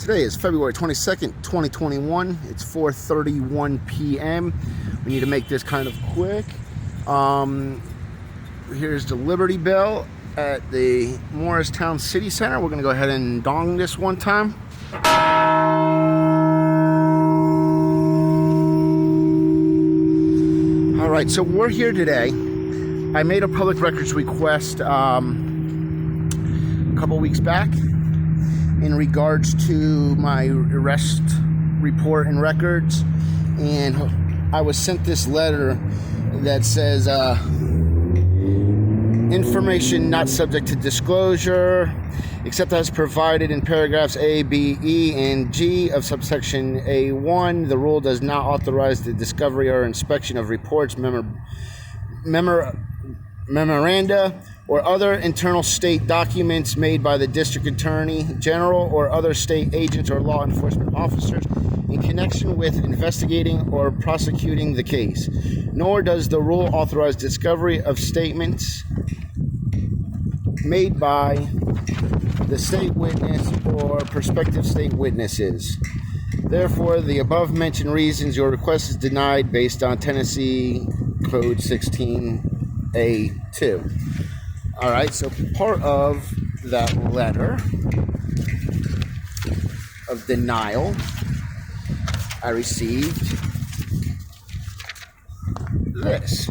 Today is February 22nd, 2021. It's 4:31 p.m. We need to make this kind of quick. Here's the Liberty Bell at the Morristown City Center. We're going to go ahead and dong this one time. All right, so we're here today. I made a public records request a couple weeks back in regards to my arrest report and records, and I was sent this letter that says information not subject to disclosure except as provided in paragraphs A, B, E, and G of subsection A1. The rule does not authorize the discovery or inspection of reports, memoranda, or other internal state documents made by the District Attorney General or other state agents or law enforcement officers in connection with investigating or prosecuting the case. Nor does the rule authorize discovery of statements made by the state witness or prospective state witnesses. Therefore, the above mentioned reasons, your request is denied based on Tennessee Code 16A2. All right, so part of that letter of denial I received this.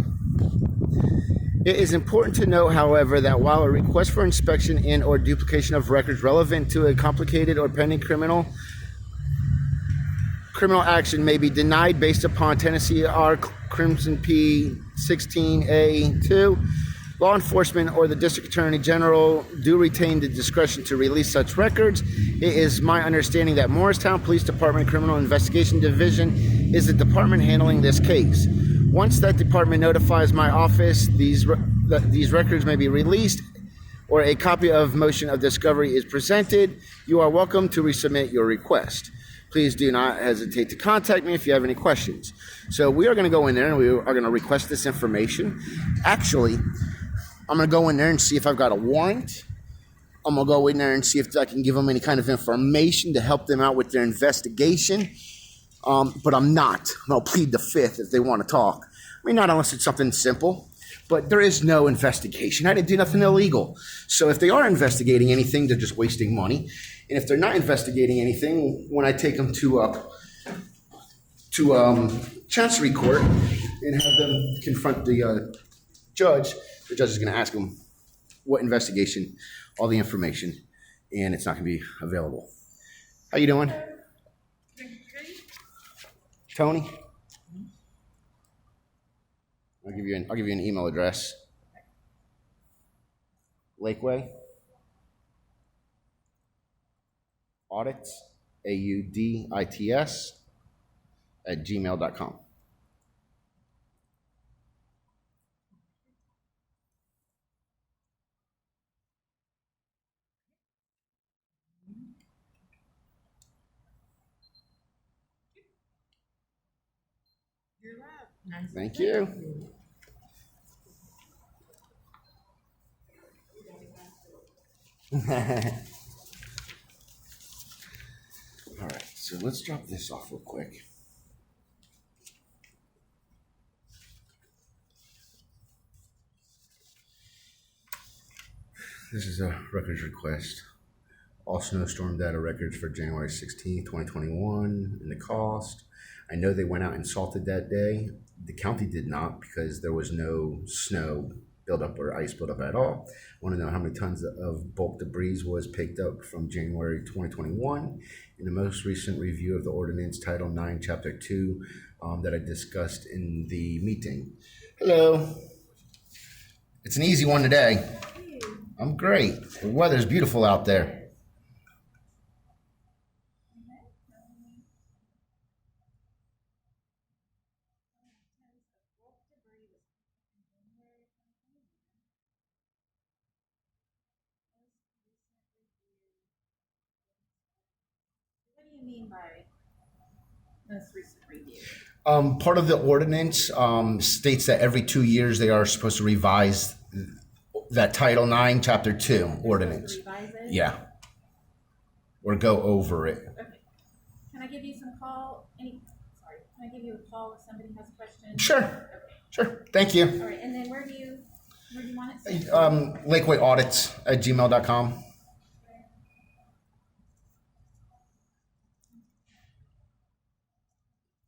It is important to note, however, that while a request for inspection and or duplication of records relevant to a complicated or pending criminal action may be denied based upon Tennessee R. Crimson P. 16A2, law enforcement or the District Attorney General do retain the discretion to release such records. It is my understanding that Morristown Police Department Criminal Investigation Division is the department handling this case. Once that department notifies my office, these records may be released or a copy of motion of discovery is presented. You are welcome to resubmit your request. Please do not hesitate to contact me if you have any questions. So we are going to go in there and we are going to request this information. Actually, I'm going to go in there and see if I've got a warrant. I'm going to go in there and see if I can give them any kind of information to help them out with their investigation. But I'm not. I'll plead the fifth if they want to talk. I mean, not unless it's something simple. But there is no investigation. I didn't do nothing illegal. So if they are investigating anything, they're just wasting money. And if they're not investigating anything, when I take them to Chancery Court and have them confront the judge is going to ask them what investigation, all the information, and it's not going to be available. How you doing? Tony? I'll give you an email address. Lakeway Audits, AUDITS, @gmail.com. Thank you. All right, so let's drop this off real quick. This is a records request. All snowstorm data records for January 16, 2021, and the cost. I know they went out and salted that day. The county did not because there was no snow buildup or ice buildup at all. I want to know how many tons of bulk debris was picked up from January 2021 in the most recent review of the ordinance Title 9, Chapter 2 that I discussed in the meeting. Hello. It's an easy one today. I'm great. The weather's beautiful out there. What do you mean by most recent review? Part of the ordinance states that every 2 years they are supposed to revise that Title 9, Chapter 2 ordinance. Revise it? Yeah. or go over it. Okay. Can I give you some call? Can I give you a call if somebody has a question? Sure. Okay. Sure. Thank you. All right. And then where do you want it sent? LakeWayAudits@gmail.com.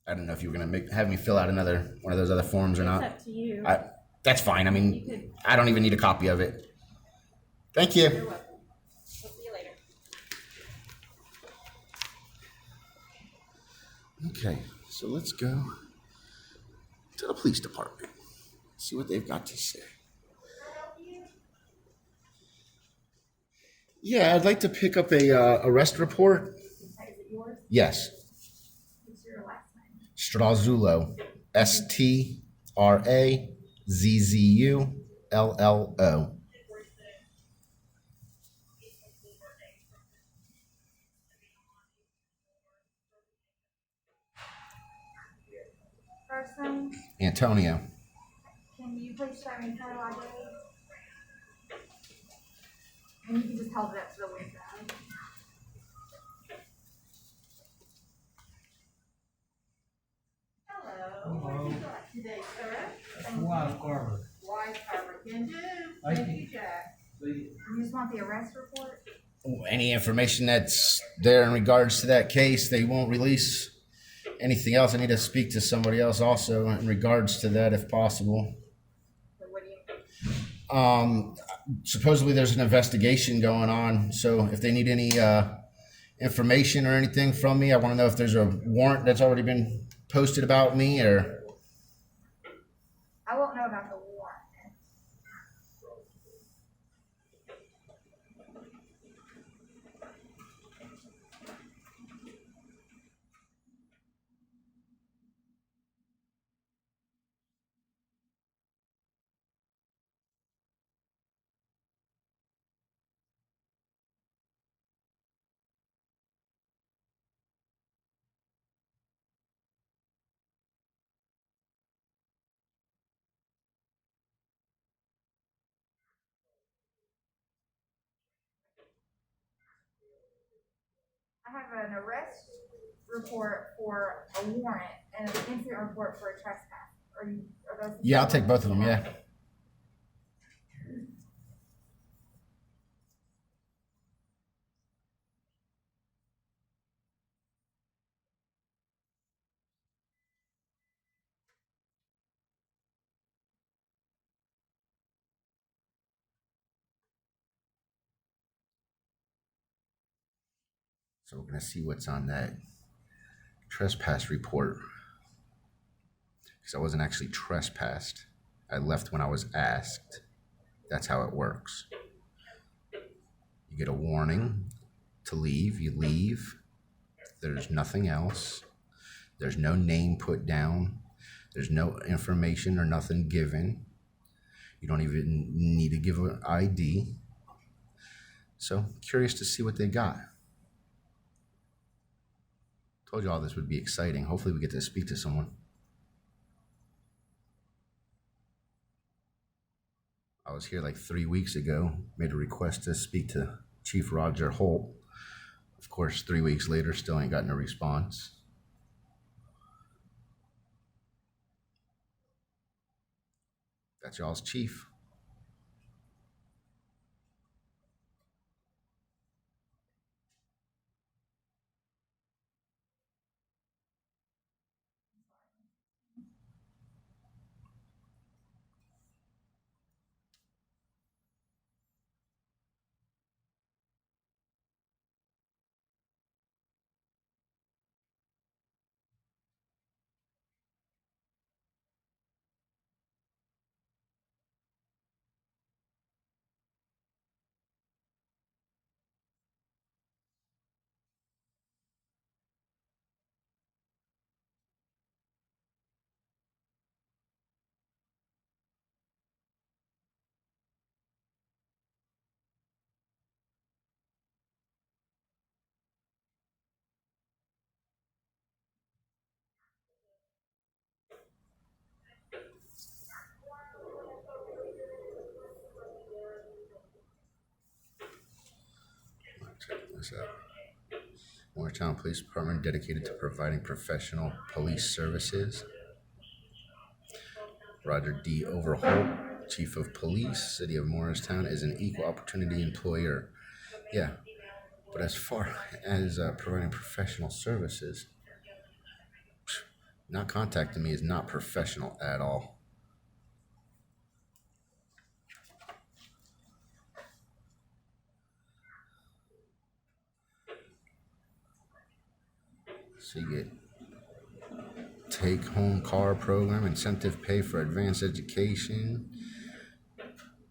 I don't know if you were going to have me fill out another one of those other forms or not. It's up to you. That's fine. I mean, I don't even need a copy of it. Thank you. You're welcome. We'll see you later. Okay, so let's go to the police department. See what they've got to say. Yeah, I'd like to pick up a arrest report. Is it yours? Yes. What's your last name? Strazzulo. STRAZZULLO. First name? Antonio. Can you please show me photo ID? And you can just hold it up to the window. Hello. What would you like today, sir? Wild Carver. White Carver can do. Thank Thank you. you, Jack. See, You just want the arrest report? Any information that's there in regards to that case, they won't release. Anything else, I need to speak to somebody else also in regards to that if possible. So what do you? Supposedly there's an investigation going on, so if they need any information or anything from me, I want to know if there's a warrant that's already been posted about me or... I won't know about the warrant. I have an arrest report for a warrant and an incident report for a trespass. Are those? Yeah, I'll take both of them, yeah. So we're going to see what's on that trespass report. Because I wasn't actually trespassed. I left when I was asked. That's how it works. You get a warning to leave. You leave. There's nothing else. There's no name put down. There's no information or nothing given. You don't even need to give an ID. So, curious to see what they got. Told you all this would be exciting. Hopefully we get to speak to someone. I was here like 3 weeks ago, made a request to speak to Chief Roger Holt. Of course, 3 weeks later, still ain't gotten a response. That's y'all's chief. Check this out. Morristown Police Department dedicated to providing professional police services. Roger D. Overholt, Chief of Police, City of Morristown, is an equal opportunity employer. Yeah, but as far as providing professional services, not contacting me is not professional at all. So you get take-home car program, incentive pay for advanced education,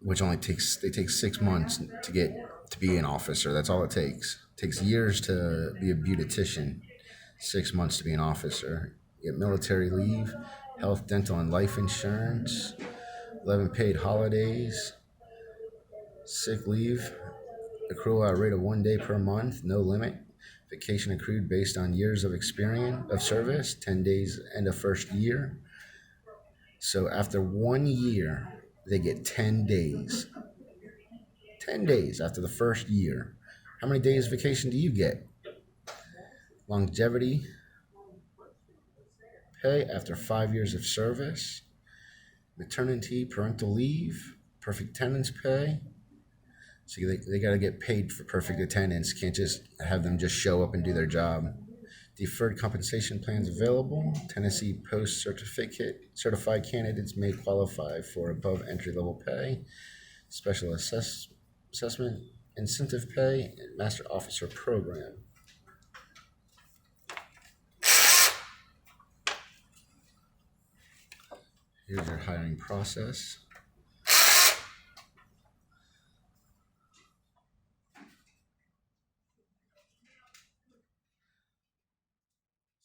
which only take 6 months to get to be an officer. That's all it takes. It takes years to be a beautician, 6 months to be an officer. You get military leave, health, dental, and life insurance, 11 paid holidays, sick leave, accrual at a rate of 1 day per month, no limit. Vacation accrued based on years of experience of service, 10 days end of first year. So after 1 year, they get 10 days. 10 days after the first year. How many days vacation do you get? Longevity pay after 5 years of service. Maternity, parental leave, perfect attendance pay. So they got to get paid for perfect attendance. Can't just have them just show up and do their job. Deferred compensation plans available. Tennessee Post certified candidates may qualify for above entry-level pay. Special assessment, incentive pay, and master officer program. Here's your hiring process.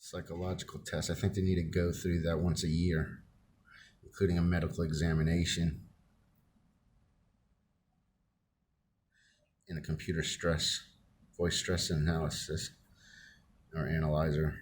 Psychological test. I think they need to go through that once a year, including a medical examination and a computer voice stress analysis or analyzer.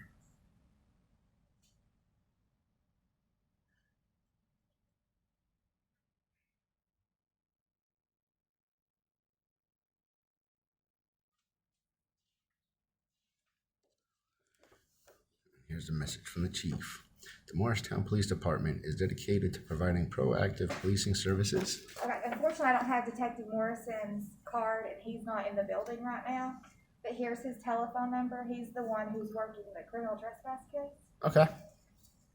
Here's the message from the chief. The Morristown Police Department is dedicated to providing proactive policing services. Okay, unfortunately, I don't have Detective Morrison's card, and he's not in the building right now. But here's his telephone number. He's the one who's working the criminal trespass case. Okay.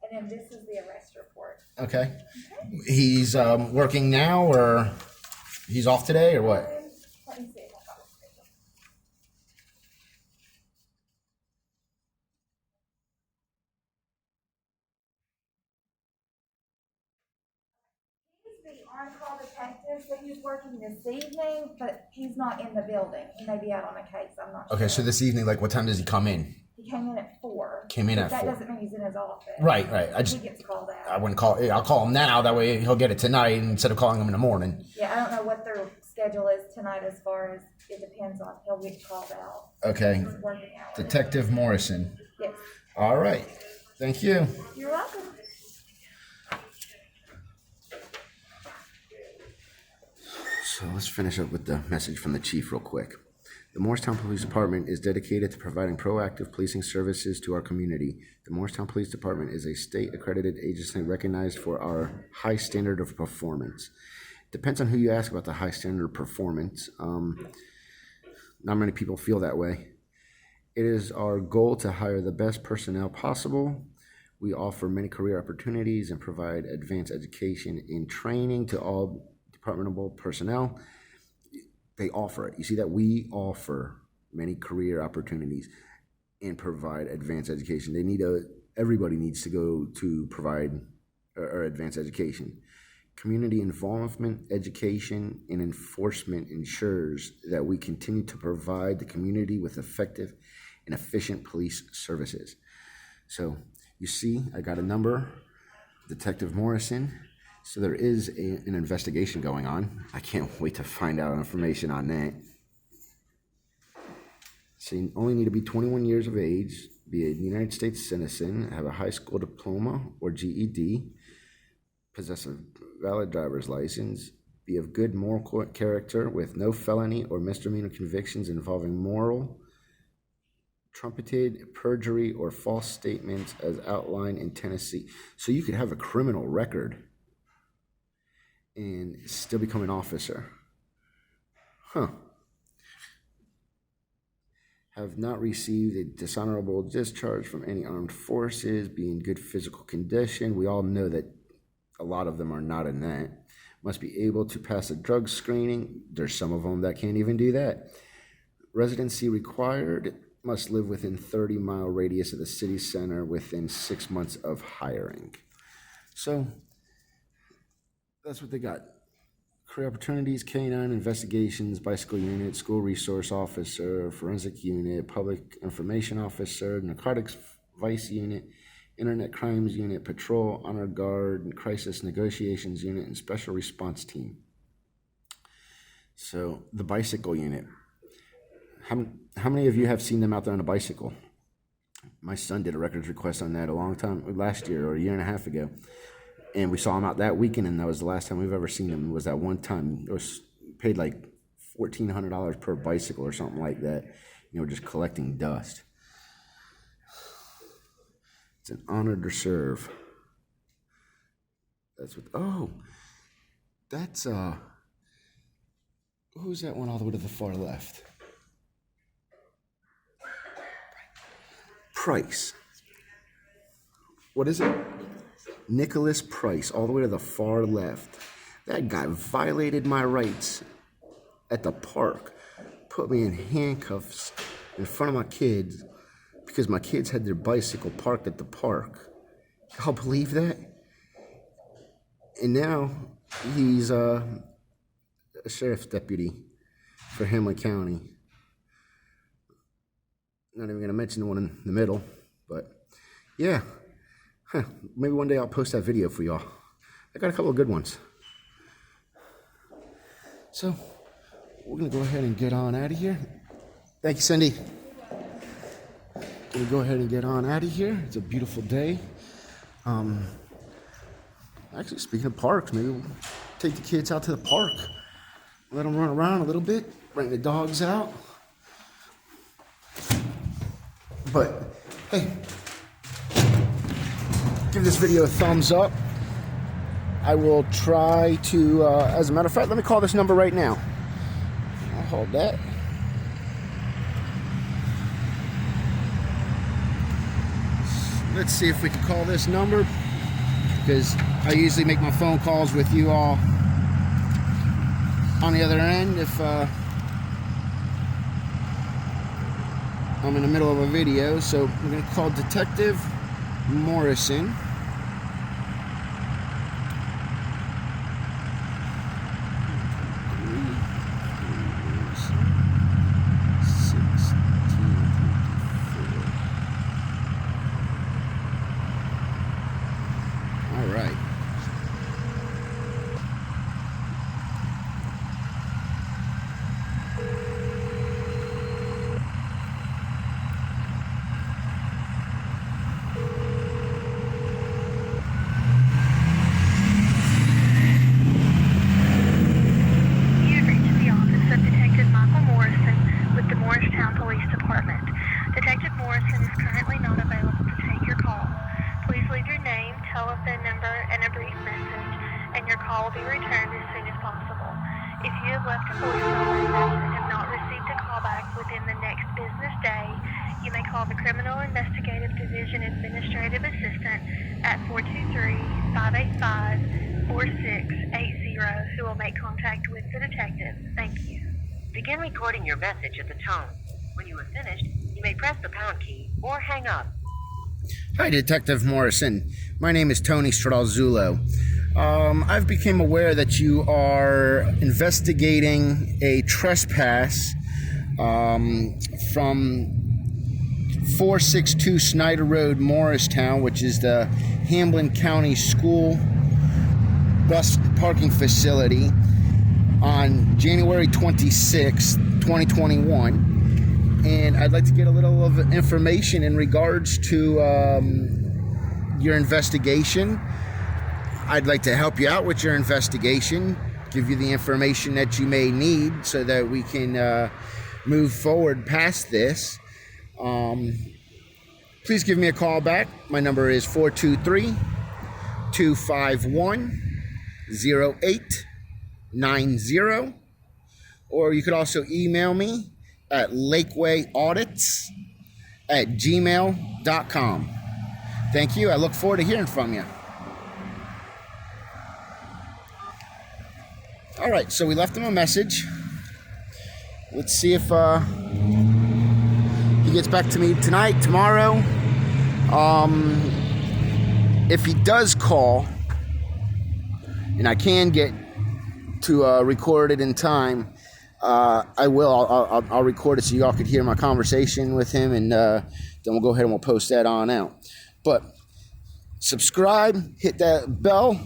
And then this is the arrest report. Okay. He's working now, or he's off today, or what? Let me see if I got his schedule. He's the on-call detective, so he's working this evening, but he's not in the building. He may be out on a case, I'm not sure. Okay, so this evening, like, what time does he come in? He came in at 4. Came in at That 4. doesn't mean he's in his office. Right. He gets called out. I wouldn't call. I'll call him now. That way he'll get it tonight instead of calling him in the morning. Yeah, I don't know what their schedule is tonight as far as it depends on. He'll get called out. Okay. His working hours. Detective Morrison. Yes. All right. Thank you. You're welcome. So let's finish up with the message from the chief real quick. The Morristown Police Department is dedicated to providing proactive policing services to our community. The Morristown Police Department is a state-accredited agency recognized for our high standard of performance. Depends on who you ask about the high standard of performance. Not many people feel that way. It is our goal to hire the best personnel possible. We offer many career opportunities and provide advanced education and training to all departmental personnel. They offer it. You see that we offer many career opportunities and provide advanced education. Everybody needs to go to provide or advanced education. Community involvement, education, and enforcement ensures that we continue to provide the community with effective and efficient police services. So you see, I got a number, Detective Morrison. So there is an investigation going on. I can't wait to find out information on that. So you only need to be 21 years of age, be a United States citizen, have a high school diploma or GED, possess a valid driver's license, be of good moral character with no felony or misdemeanor convictions involving moral trumpeted, perjury, or false statements as outlined in Tennessee. So you could have a criminal record and still become an officer. Huh. Have not received a dishonorable discharge from any armed forces, be in good physical condition. We all know that a lot of them are not in that. Must be able to pass a drug screening. There's some of them that can't even do that. Residency required. Must live within 30-mile radius of the city center within 6 months of hiring. So that's what they got. Career opportunities, K-9 investigations, bicycle unit, school resource officer, forensic unit, public information officer, narcotics vice unit, internet crimes unit, patrol, honor guard, and crisis negotiations unit, and special response team. So the bicycle unit. How many of you have seen them out there on a bicycle? My son did a records request on that last year or a year and a half ago. And we saw him out that weekend, and that was the last time we've ever seen him. It was that one time. It was paid like $1,400 per bicycle or something like that. Just collecting dust. It's an honor to serve. That's who's that one all the way to the far left? Price. What is it? Nicholas Price, all the way to the far left. That guy violated my rights at the park, put me in handcuffs in front of my kids because my kids had their bicycle parked at the park. Y'all believe that? And now he's a sheriff's deputy for Hamlin County. Not even going to mention the one in the middle, but yeah. Maybe one day I'll post that video for y'all. I got a couple of good ones. So we're going to go ahead and get on out of here. Thank you, Cindy. We'll go ahead and get on out of here. It's a beautiful day. Actually, speaking of parks, maybe we'll take the kids out to the park. Let them run around a little bit. Bring the dogs out. But, hey, give this video a thumbs up. I will try to, as a matter of fact, let me call this number right now. I'll hold that. Let's see if we can call this number, because I usually make my phone calls with you all on the other end if I'm in the middle of a video. So we're going to call Detective Morrison. All right. Detective Morrison is currently not available to take your call. Please leave your name, telephone number, and a brief message, and your call will be returned as soon as possible. If you have left a voicemail message and have not received a callback within the next business day, you may call the Criminal Investigative Division Administrative Assistant at 423-585-4680, who will make contact with the detective. Thank you. Begin recording your message at the tone. When you have finished, you may press the pound key or hang up. Hi, Detective Morrison. My name is Tony Stradalzulo. I've become aware that you are investigating a trespass from 462 Snyder Road, Morristown, which is the Hamlin County School bus parking facility, on January 26, 2021. And I'd like to get a little of information in regards to your investigation. I'd like to help you out with your investigation, give you the information that you may need so that we can move forward past this. Please give me a call back. My number is 423-251-0890. Or you could also email me at lakewayaudits@gmail.com. Thank you. I look forward to hearing from you. All right, so we left him a message. Let's see if he gets back to me tonight, tomorrow. If he does call, and I can get to record it in time, I will. I'll record it so y'all could hear my conversation with him, and then we'll go ahead and we'll post that on out. But subscribe, hit that bell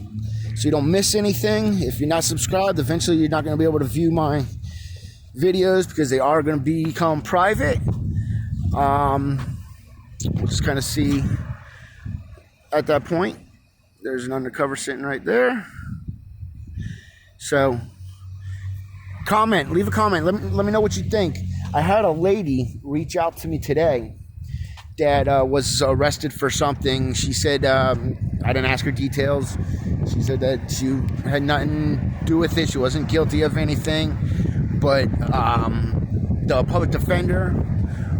so you don't miss anything. If you're not subscribed, eventually you're not going to be able to view my videos because they are going to become private. We'll just kind of see at that point. There's an undercover sitting right there. So comment, leave a comment. Let me know what you think. I had a lady reach out to me today that was arrested for something. She said, I didn't ask her details. She said that she had nothing to do with it. She wasn't guilty of anything. But the public defender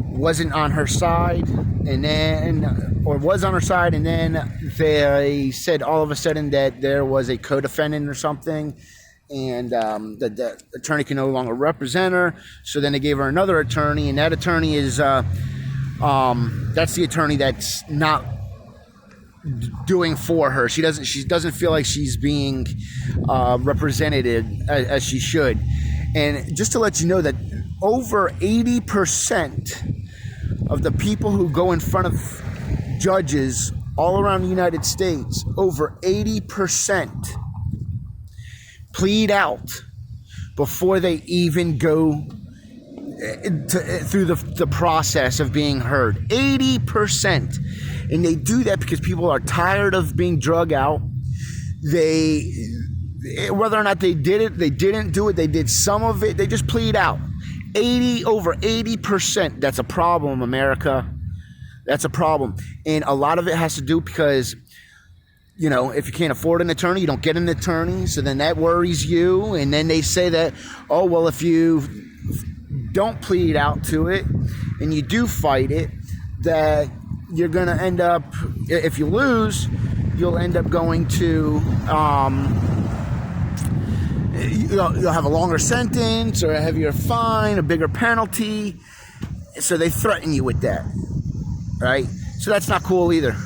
wasn't on her side, and then they said all of a sudden that there was a co-defendant or something, and the attorney can no longer represent her. So then they gave her another attorney, and that attorney is that's the attorney that's not doing for her. She doesn't feel like she's being represented as she should. And just to let you know that over 80% of the people who go in front of judges all around the United States, over 80% plead out before they even go through the process of being heard. 80%. And they do that because people are tired of being drug out. Whether or not they did it, they didn't do it, they did some of it, they just plead out. Over 80%. That's a problem, America. That's a problem. And a lot of it has to do because, you know, if you can't afford an attorney, you don't get an attorney. So then that worries you. And then they say that, oh, well, if you don't plead out to it and you do fight it, that you're going to end up, if you lose, you'll end up going to, you'll have a longer sentence or a heavier fine, a bigger penalty. So they threaten you with that, right? So that's not cool either.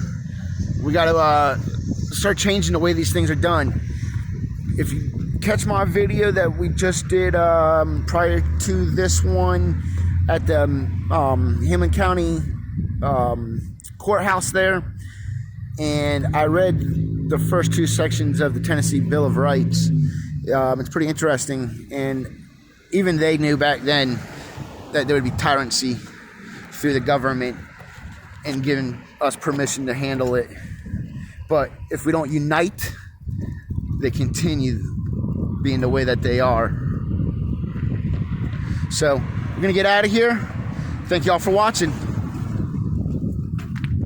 We got to start changing the way these things are done. If you catch my video that we just did prior to this one at the Hamilton County courthouse there, and I read the first two sections of the Tennessee Bill of Rights. It's pretty interesting, and even they knew back then that there would be tyranny through the government and giving us permission to handle it. But if we don't unite, they continue being the way that they are. So we're gonna get out of here. Thank y'all for watching.